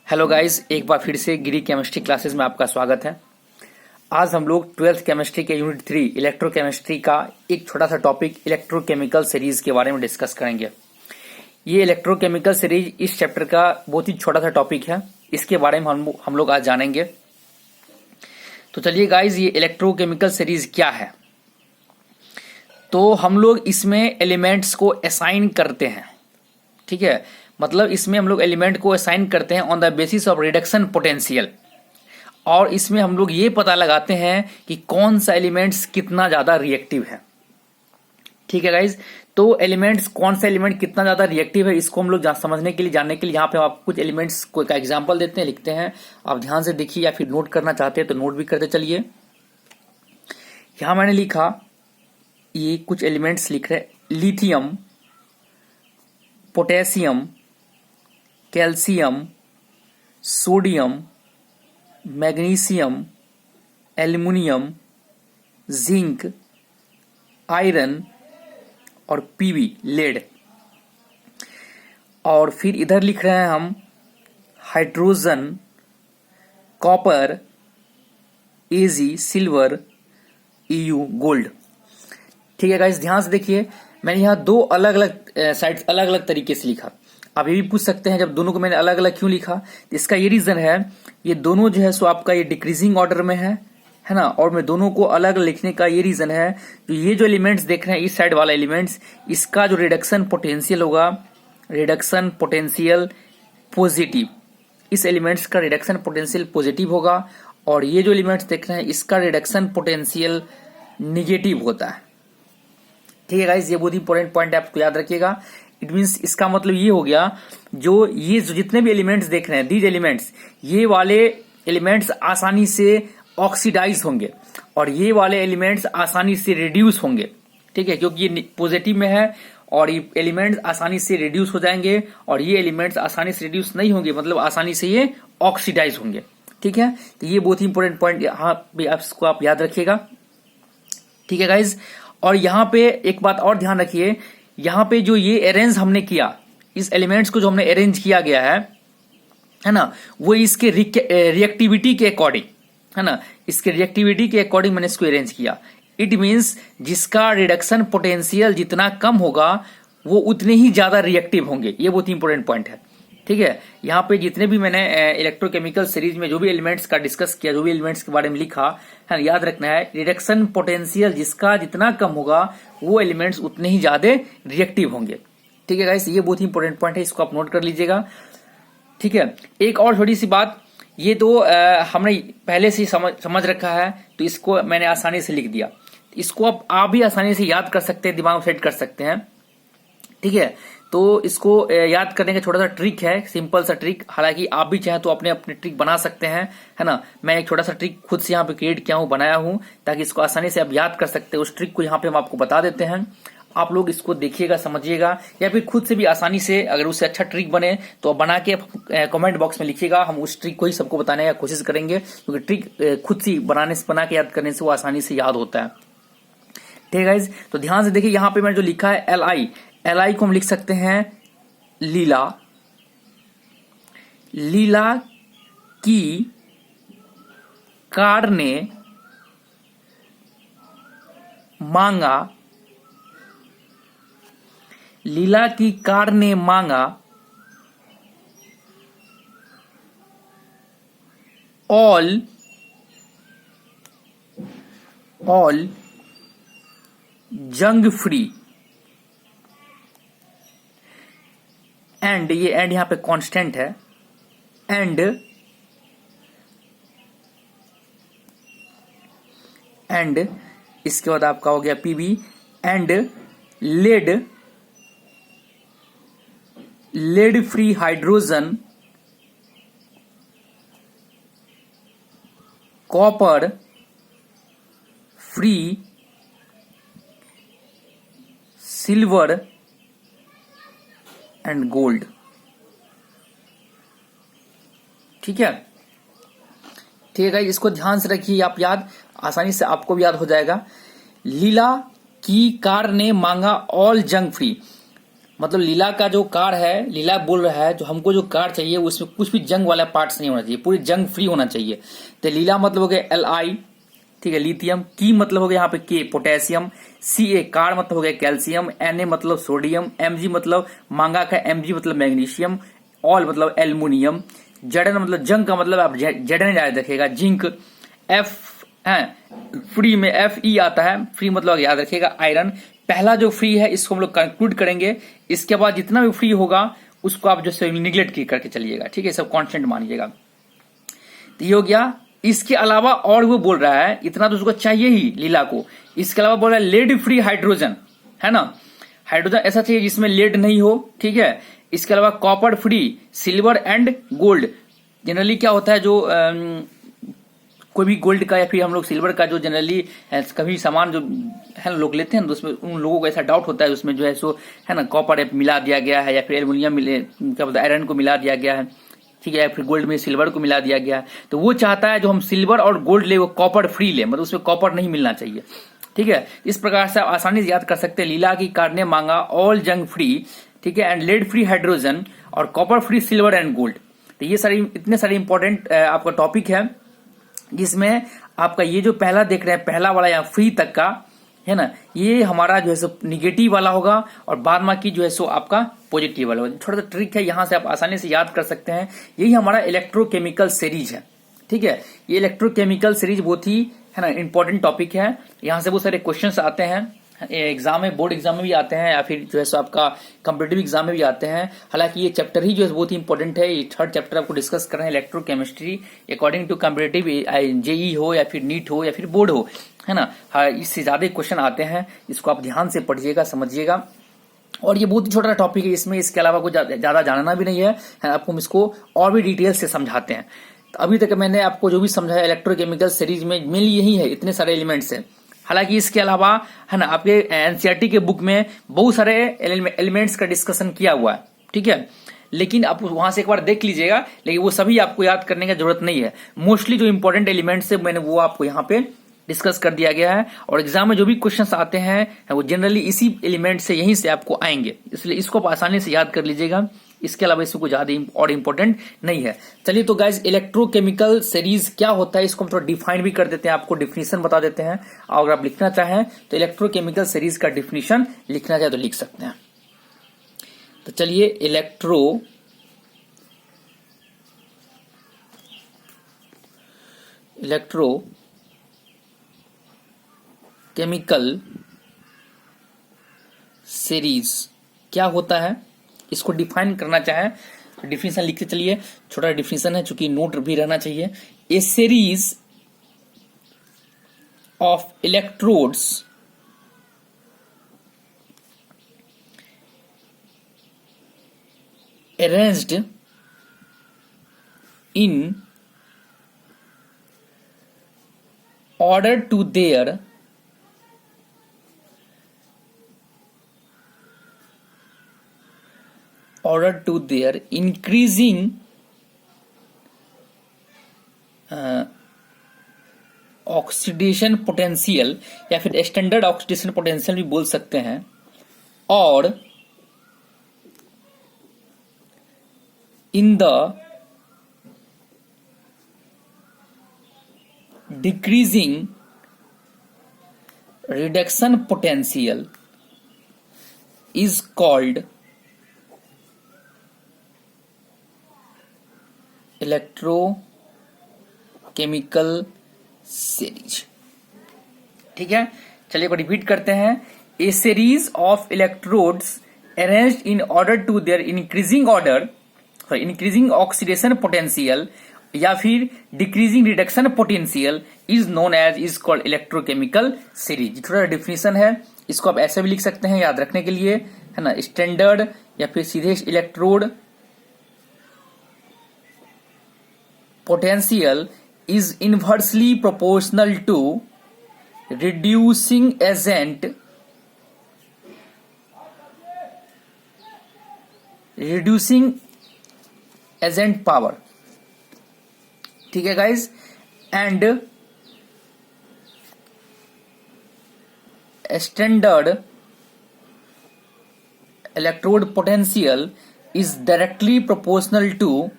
Hello guys, एक बार फिर से गिरी केमिस्ट्री क्लासेस में आपका स्वागत है। आज हम लोग 12th केमिस्ट्री के यूनिट 3 इलेक्ट्रोकेमिस्ट्री का एक छोटा सा टॉपिक इलेक्ट्रोकेमिकल सीरीज के बारे में डिस्कस करेंगे। ये इलेक्ट्रोकेमिकल सीरीज इस चैप्टर का बहुत ही छोटा सा टॉपिक है, इसके बारे में हम लोग आज जानेंगे। तो चलिए गाइज, ये इलेक्ट्रोकेमिकल सीरीज क्या है। तो हम लोग इसमें एलिमेंट्स को असाइन करते हैं, ठीक है। मतलब इसमें हम लोग एलिमेंट को असाइन करते हैं on the basis of reduction potential, और इसमें हम लोग ये पता लगाते हैं कि कौन सा एलिमेंट्स कितना ज्यादा रिएक्टिव है, ठीक है गाइज। तो एलिमेंट्स, कौन सा एलिमेंट कितना ज्यादा रिएक्टिव है, इसको हम लोग समझने के लिए, जानने के लिए यहाँ पे हम आपको कुछ एलिमेंट्स को का एग्जाम्पल देते हैं, लिखते हैं। आप ध्यान से देखिए, या फिर नोट करना चाहते हैं तो नोट भी करते चलिए। यहां मैंने लिखा, ये कुछ एलिमेंट्स लिख रहे, lithium, potassium, calcium, sodium, magnesium, aluminium, zinc, iron और पीवी, लेड। और फिर इधर लिख रहे हैं हम हाइड्रोजन, कॉपर, एजी, सिल्वर, ईयू, गोल्ड। ठीक है गाइस, ध्यान से देखिए, मैंने यहाँ दो अलग अलग साइड्स अलग अलग तरीके से लिखा। आप ये भी पूछ सकते हैं, जब दोनों को मैंने अलग अलग क्यों लिखा। इसका ये रीजन है, ये दोनों जो है सो आपका ये डिक्रीजिंग ऑर्डर में है ना। और मैं दोनों को अलग लिखने का ये रीजन है, तो ये जो एलिमेंट्स देख रहे हैं, इस साइड वाला एलिमेंट्स, इसका जो रिडक्शन पोटेंशियल होगा, रिडक्शन पोटेंशियल पॉजिटिव, इस एलिमेंट्स का रिडक्शन पोटेंशियल पॉजिटिव होगा। और ये जो एलिमेंट्स देख रहे हैं, इसका रिडक्शन पोटेंशियल निगेटिव होता है, ठीक है गाइस। ये बहुत इंपॉर्टेंट पॉइंट है, आपको याद रखिएगा। इट मीन्स, इसका मतलब ये हो गया, जो जितने भी एलिमेंट्स देख रहे हैं, दीज एलिमेंट्स, ये वाले एलिमेंट्स आसानी से ऑक्सीडाइज होंगे और ये वाले एलिमेंट्स आसानी से रिड्यूस होंगे, ठीक है, क्योंकि ये पॉजिटिव में है और ये एलिमेंट्स आसानी से रिड्यूस हो जाएंगे, और ये एलिमेंट्स आसानी से रिड्यूस नहीं होंगे, मतलब आसानी से ये ऑक्सीडाइज होंगे, ठीक है। तो ये बहुत ही इंपॉर्टेंट पॉइंट यहाँ पे इसको आप याद रखिएगा, ठीक है गाइज। और यहाँ पे एक बात और ध्यान रखिए, यहाँ पे जो ये अरेंज हमने किया, इस एलिमेंट्स को जो हमने अरेंज किया गया है ना, वो इसके रिएक्टिविटी के अकॉर्डिंग, है ना, इसके रिएक्टिविटी के अकॉर्डिंग मैंने इसको अरेंज किया। इट मींस, जिसका रिडक्शन पोटेंशियल जितना कम होगा, वो उतने ही ज्यादा रिएक्टिव होंगे। ये बहुत इंपॉर्टेंट पॉइंट है, ठीक है। यहाँ पे जितने भी मैंने इलेक्ट्रोकेमिकल सीरीज में जो भी एलिमेंट्स का डिस्कस किया, जो भी एलिमेंट्स के बारे में लिखा है, याद रखना है, रिडक्शन पोटेंशियल जिसका जितना कम होगा, वो एलिमेंट्स उतने ही ज्यादा रिएक्टिव होंगे, ठीक है गाइस। ये बहुत ही इंपॉर्टेंट पॉइंट है, इसको आप नोट कर लीजिएगा, ठीक है। एक और छोटी सी बात, ये तो हमने पहले से समझ रखा है, तो इसको मैंने आसानी से लिख दिया। इसको आप भी आसानी से याद कर सकते हैं, दिमाग में सेट कर सकते हैं, ठीक है। तो इसको याद करने का छोटा सा ट्रिक है, सिंपल सा ट्रिक। हालांकि आप भी चाहें तो अपने ट्रिक बना सकते हैं, है ना। मैं एक छोटा सा ट्रिक खुद से यहाँ पे क्रिएट किया हूँ, बनाया हूँ, ताकि इसको आसानी से आप याद कर सकते हैं। उस ट्रिक को यहाँ पे हम आपको बता देते हैं, आप लोग इसको देखिएगा, समझिएगा, या फिर खुद से भी आसानी से अगर उससे अच्छा ट्रिक बने तो बना के कमेंट बॉक्स में लिखिएगा। हम उस ट्रिक को ही सबको बताने का कोशिश करेंगे, क्योंकि ट्रिक खुद से बना के याद करने से वो आसानी से याद होता है, ठीक है गाइज। तो ध्यान से देखिए, यहाँ पे मैंने जो लिखा है Li को हम लिख सकते हैं लीला। लीला की कार ने मांगा, लीला की कार ने मांगा ऑल जंग फ्री, एंड, ये एंड यहां पे कांस्टेंट है, एंड इसके बाद आपका हो गया PB, and lead free hydrogen, copper free, silver and gold, ठीक है, ठीक है। इसको ध्यान से रखिए, आप याद, आसानी से आपको भी याद हो जाएगा। लीला की कार ने मांगा ऑल जंक फ्री, मतलब लीला का जो कार है, लीला बोल रहा है जो हमको जो कार चाहिए उसमें कुछ भी जंग वाला पार्ट्स नहीं होना चाहिए, पूरी जंग फ्री होना चाहिए। तो लीला मतलब हो गया Li, ठीक है, लिथियम। की मतलब हो गया यहाँ पे के, पोटेशियम। Ca कार मतलब हो गया कैल्शियम। Na मतलब सोडियम। Mg मतलब मांगा का, Mg मतलब मैग्नीशियम। ऑल मतलब एल्युमिनियम। Zn मतलब जंग का मतलब आप Zn याद रखेगा, जिंक। F है फ्री में Fe आता है, फ्री मतलब याद रखिएगा आयरन। पहला जो फ्री है इसको हम लोग कंक्लूड करेंगे, इसके बाद जितना भी फ्री होगा उसको आप जो निग्लेक्ट करके चलिएगा, ठीक है, सब कांस्टेंट मानिएगा। तो ये हो गया। इसके अलावा और वो बोल रहा है, इतना तो उसको चाहिए ही लीला को, इसके अलावा बोल रहा है लेड फ्री हाइड्रोजन, है ना, हाइड्रोजन ऐसा चाहिए जिसमें लेड नहीं हो, ठीक है। इसके अलावा copper free, silver and gold. Generally क्या होता है, जो कोई भी गोल्ड का या फिर हम लोग सिल्वर का जो जनरली कभी सामान जो है लोग लेते हैं तो उसमें उन लोगों को ऐसा डाउट होता है उसमें जो है सो है ना कॉपर मिला दिया गया है या फिर एल्युमिनियम मिले, क्या बोलते हैं, आयरन को मिला दिया गया है, ठीक है, या फिर गोल्ड में सिल्वर को मिला दिया गया है। तो वो चाहता है जो हम सिल्वर और गोल्ड ले वो कॉपर फ्री ले, मतलब उसमें कॉपर नहीं मिलना चाहिए, ठीक है। इस प्रकार से आप आसानी से याद कर सकते हैं, लीला की कार ने मांगा ऑल जंग फ्री, ठीक है, एंड लेड फ्री हाइड्रोजन और copper free silver and gold. तो ये सारी इतने सारे इंपॉर्टेंट आपका टॉपिक है जिसमें आपका ये जो पहला देख रहे हैं, पहला वाला यहाँ फ्री तक का है ना, ये हमारा जो है सो निगेटिव वाला होगा और बाद में की जो है सो आपका पॉजिटिव वाला होगा। थोड़ा सा ट्रिक है, यहां से आप आसानी से याद कर सकते हैं। यही हमारा इलेक्ट्रोकेमिकल सीरीज है, ठीक है। ये इलेक्ट्रोकेमिकल सीरीज बहुत ही है ना इंपॉर्टेंट टॉपिक है, यहाँ से बहुत सारे क्वेश्चंस आते हैं एग्जाम में, बोर्ड एग्जाम में भी आते हैं या फिर जो है सो आपका कॉम्पिटेटिव एग्जाम में भी आते हैं। हालांकि ये चैप्टर ही जो है बहुत ही इंपॉर्टेंट है, ये थर्ड चैप्टर आपको डिस्कस कर रहे हैं electrochemistry according to competitive JEE हो या फिर नीट हो या फिर बोर्ड हो, है ना। हाँ, इससे ज्यादा क्वेश्चन आते हैं, इसको आप ध्यान से पढ़िएगा, समझिएगा। और ये बहुत ही छोटा टॉपिक है, इसमें इसके अलावा कुछ ज्यादा जानना भी नहीं है, आपको हम इसको और भी डिटेल से समझाते हैं। तो अभी तक मैंने आपको जो भी समझाया इलेक्ट्रोकेमिकल सीरीज में मेनली यही है, इतने सारे एलिमेंट्स हैं। हालांकि इसके अलावा है ना आपके एनसीईआरटी के बुक में बहुत सारे एलिमेंट्स का डिस्कशन किया हुआ है, ठीक है, लेकिन आप वहां से एक बार देख लीजिएगा, लेकिन वो सभी आपको याद करने की जरूरत नहीं है। मोस्टली जो इंपॉर्टेंट एलिमेंट्स है मैंने वो आपको यहाँ पे डिस्कस कर दिया गया है, और एग्जाम में जो भी क्वेश्चंस आते हैं वो जनरली इसी एलिमेंट से यहीं से आपको आएंगे, इसलिए इसको आप आसानी से याद कर लीजिएगा। इसके अलावा इसको कुछ ज्यादा और इंपॉर्टेंट नहीं है। चलिए तो गाइज इलेक्ट्रोकेमिकल सीरीज क्या होता है इसको हम थोड़ा डिफाइन भी कर देते हैं, आपको डिफिनेशन बता देते हैं। अगर आप लिखना चाहें तो इलेक्ट्रोकेमिकल सीरीज का डिफिनेशन लिखना चाहे तो लिख सकते हैं। तो चलिए इलेक्ट्रोकेमिकल सीरीज क्या होता है इसको डिफाइन करना चाहे तो डिफिनेशन लिखते चलिए। छोटा डिफिनेशन है चूंकि नोट भी रहना चाहिए। A series of electrodes arranged in order to their increasing oxidation potential या फिर स्टैंडर्ड ऑक्सीडेशन पोटेंशियल भी बोल सकते हैं, और in the decreasing reduction potential is called electrochemical series, ठीक है। चलिए रिपीट करते हैं। A series of electrodes arranged in order to their increasing oxidation potential या फिर decreasing reduction potential is known as is called electrochemical series. थोड़ा definition है, इसको आप ऐसे भी लिख सकते हैं याद रखने के लिए, है ना। स्टैंडर्ड या फिर सीधे electrode potential is inversely proportional to reducing agent power, ठीक है guys, and electrode potential is directly proportional to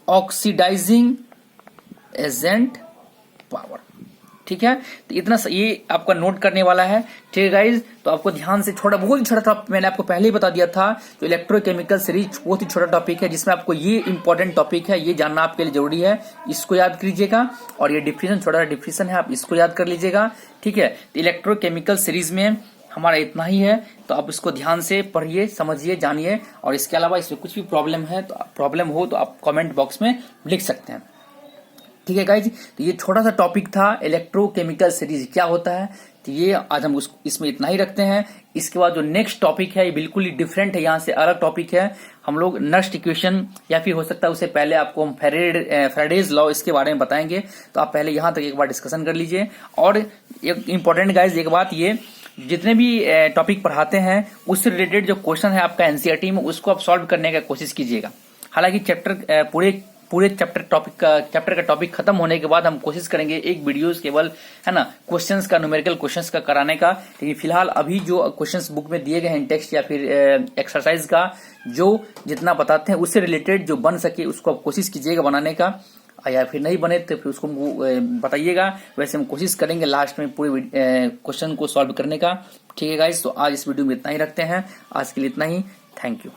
oxidizing agent power. ठीक है, तो इतना ये आपका नोट करने वाला है। ठीक है गाइज, तो आपको ध्यान से बहुत ही छोटा था, मैंने आपको पहले ही बता दिया था, तो इलेक्ट्रोकेमिकल सीरीज बहुत ही छोटा टॉपिक है जिसमें आपको ये इंपॉर्टेंट टॉपिक है, ये जानना आपके लिए जरूरी है, इसको याद कीजिएगा। और ये डिफिनेशन, छोटा सा डिफिनेशन है, आप इसको याद कर लीजिएगा। ठीक है, तो इलेक्ट्रोकेमिकल सीरीज में हमारा इतना ही है, तो आप इसको ध्यान से पढ़िए, समझिए, जानिए। और इसके अलावा इसमें कुछ भी प्रॉब्लम हो तो आप कमेंट बॉक्स में लिख सकते हैं। ठीक है गाइज, तो ये छोटा सा टॉपिक था इलेक्ट्रोकेमिकल सीरीज क्या होता है, तो ये आज हम इसमें इतना ही रखते हैं। इसके बाद जो नेक्स्ट टॉपिक है ये बिल्कुल ही डिफरेंट है, यहाँ से अलग टॉपिक है। हम लोग नस्ट इक्वेशन या फिर हो सकता है उससे पहले आपको हम फैराडेज लॉ इसके बारे में बताएंगे, तो आप पहले यहाँ तक एक बार डिस्कशन कर लीजिए। और एक इंपॉर्टेंट गाइज एक बात, ये जितने भी टॉपिक पढ़ाते हैं उससे रिलेटेड जो क्वेश्चन है आपका एनसीईआरटी में, उसको आप सॉल्व करने का कोशिश कीजिएगा। हालांकि चैप्टर पूरे चैप्टर का टॉपिक खत्म होने के बाद हम कोशिश करेंगे एक वीडियोस केवल, है ना, क्वेश्चंस का, न्यूमेरिकल क्वेश्चंस का कराने का। लेकिन फिलहाल अभी जो क्वेश्चंस बुक में दिए गए हैं टेक्स्ट या फिर एक्सरसाइज का, जो जितना बताते हैं उससे रिलेटेड जो बन सके उसको आप कोशिश कीजिएगा बनाने का, या फिर नहीं बने तो फिर उसको बताइएगा। वैसे हम कोशिश करेंगे लास्ट में पूरे क्वेश्चन को सॉल्व करने का। ठीक है गाइस, तो आज इस वीडियो में इतना ही रखते हैं, आज के लिए इतना ही। Thank you.